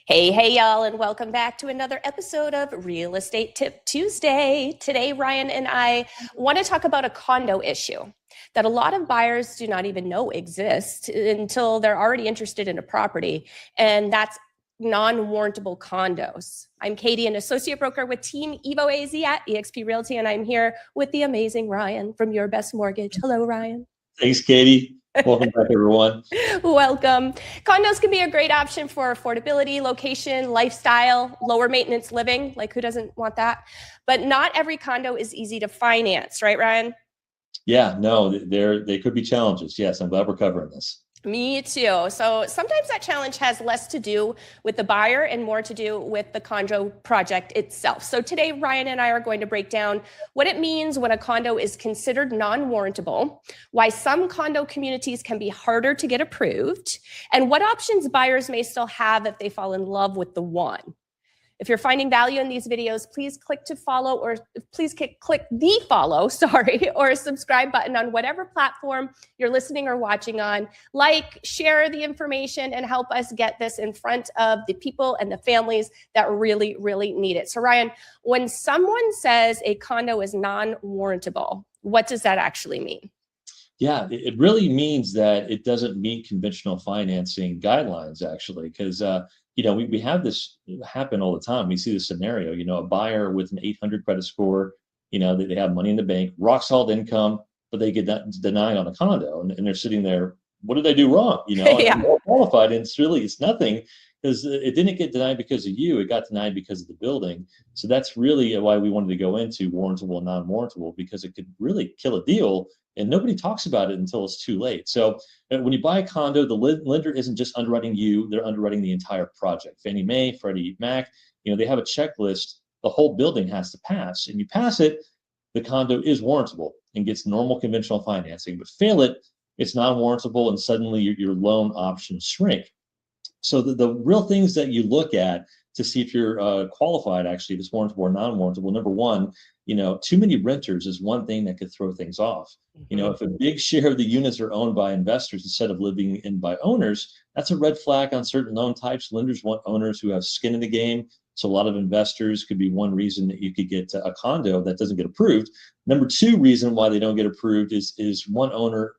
Hey, y'all, and welcome back to another episode of Real Estate Tip Tuesday. Today, Ryan and I want to talk about a condo issue that a lot of buyers do not even know exists until they're already interested in a property, and that's non-warrantable condos. I'm Katie, an associate broker with Team EvoAZ at eXp Realty, and I'm here with the amazing Ryan from Your Best Mortgage. Hello, Ryan. Thanks, Katie. Welcome back, everyone. Welcome. Condos can be a great option for affordability, location, lifestyle, lower maintenance living. Like, who doesn't want that? But not every condo is easy to finance, right, Ryan? Yeah, no, they could be challenges. Yes, I'm glad we're covering this. Me too. So sometimes that challenge has less to do with the buyer and more to do with the condo project itself. So today, Ryan and I are going to break down what it means when a condo is considered non-warrantable, why some condo communities can be harder to get approved, and what options buyers may still have if they fall in love with the one. If you're finding value in these videos, please click to follow, or please click the follow, or subscribe button on whatever platform you're listening or watching on. Like, share the information, and help us get this in front of the people and the families that really, really need it. So Ryan, when someone says a condo is non-warrantable, what does that actually mean? Yeah, it really means that it doesn't meet conventional financing guidelines, actually, because we have this happen all the time. We see this scenario, a buyer with an 800 credit score, they have money in the bank, rock solid income, but they get denied on a condo, and they're sitting there. What did I do wrong? Yeah. More qualified, and it's nothing, because it didn't get denied because of you. It got denied because of the building. So that's really why we wanted to go into warrantable and non-warrantable, because it could really kill a deal. And nobody talks about it until it's too late. So when you buy a condo, the lender isn't just underwriting you, they're underwriting the entire project. Fannie Mae, Freddie Mac, they have a checklist the whole building has to pass. And you pass it, the condo is warrantable and gets normal conventional financing. But fail it, it's non-warrantable, and suddenly your loan options shrink. So the real things that you look at to see if you're qualified, actually, if it's warrantable or non-warrantable, number one, too many renters is one thing that could throw things off. If a big share of the units are owned by investors instead of living in by owners, that's a red flag on certain loan types. Lenders want owners who have skin in the game. So a lot of investors could be one reason that you could get a condo that doesn't get approved. Number two reason why they don't get approved is one owner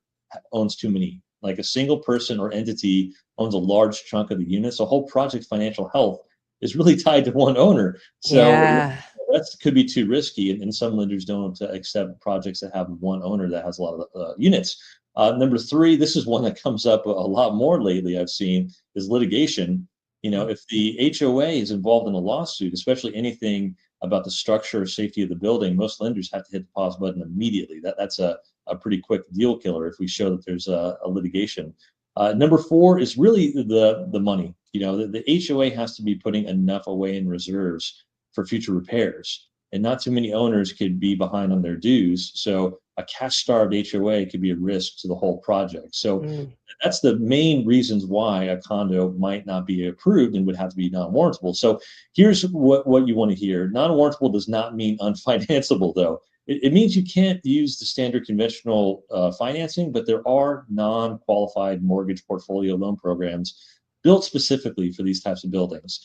owns too many. Like a single person or entity owns a large chunk of the units. So whole project financial health is really tied to one owner. So Yeah. that could be too risky, and some lenders don't accept projects that have one owner that has a lot of units. Number three, this is one that comes up a lot more lately, I've seen, is litigation. If the HOA is involved in a lawsuit, especially anything about the structure or safety of the building, most lenders have to hit the pause button immediately. That's a pretty quick deal killer if we show that there's a litigation. Number four is really the money. The HOA has to be putting enough away in reserves for future repairs, and not too many owners could be behind on their dues. So a cash-starved HOA could be a risk to the whole project. So that's the main reasons why a condo might not be approved and would have to be non-warrantable. So here's what you want to hear. Non-warrantable does not mean unfinanceable, though. It means you can't use the standard conventional financing, but there are non-qualified mortgage portfolio loan programs built specifically for these types of buildings.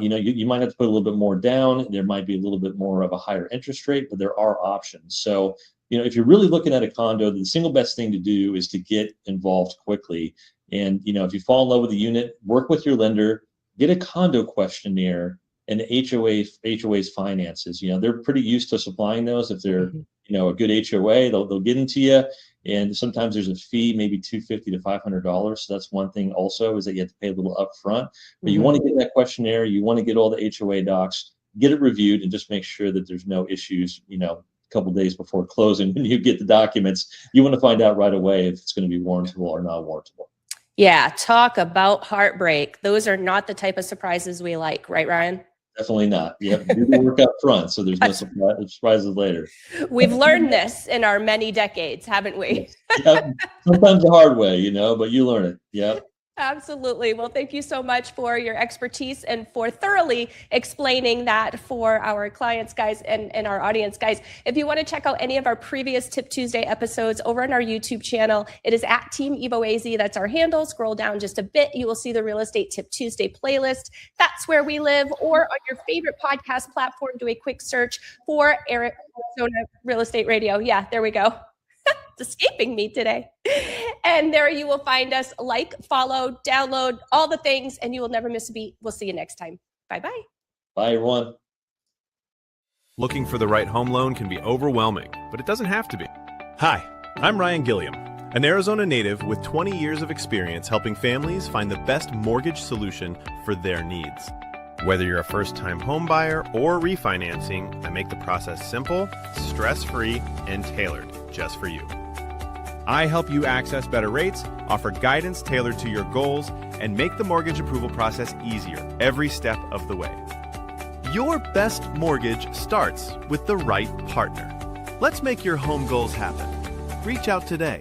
You might have to put a little bit more down. There might be a little bit more of a higher interest rate, but there are options. So, if you're really looking at a condo, the single best thing to do is to get involved quickly. And, if you fall in love with a unit, work with your lender, get a condo questionnaire, and the HOA's finances. They're pretty used to supplying those. If they're, a good HOA, they'll get into you. And sometimes there's a fee, maybe $250 to $500. So that's one thing also, is that you have to pay a little upfront. But you want to get that questionnaire, you want to get all the HOA docs, get it reviewed, and just make sure that there's no issues, a couple of days before closing. When you get the documents, you want to find out right away if it's going to be warrantable or not warrantable. Yeah, talk about heartbreak. Those are not the type of surprises we like, right, Ryan? Definitely not. You have to do the work up front, so there's no surprises later. We've learned this in our many decades, haven't we? Yep. Sometimes the hard way, but you learn it. Yep. Absolutely. Well, thank you so much for your expertise and for thoroughly explaining that for our clients, guys, and our audience, guys. If you want to check out any of our previous Tip Tuesday episodes over on our YouTube channel, it is at Team EvoAZ. That's our handle. Scroll down just a bit. You will see the Real Estate Tip Tuesday playlist. That's where we live. Or on your favorite podcast platform, do a quick search for Arizona Real Estate Radio. Yeah, there we go. It's escaping me today. And there you will find us. Like, follow, download, all the things, and you will never miss a beat. We'll see you next time. Bye-bye. Bye, everyone. Looking for the right home loan can be overwhelming, but it doesn't have to be. Hi, I'm Ryan Gilliam, an Arizona native with 20 years of experience helping families find the best mortgage solution for their needs. Whether you're a first-time home buyer or refinancing, I make the process simple, stress-free, and tailored just for you. I help you access better rates, offer guidance tailored to your goals, and make the mortgage approval process easier every step of the way. Your best mortgage starts with the right partner. Let's make your home goals happen. Reach out today.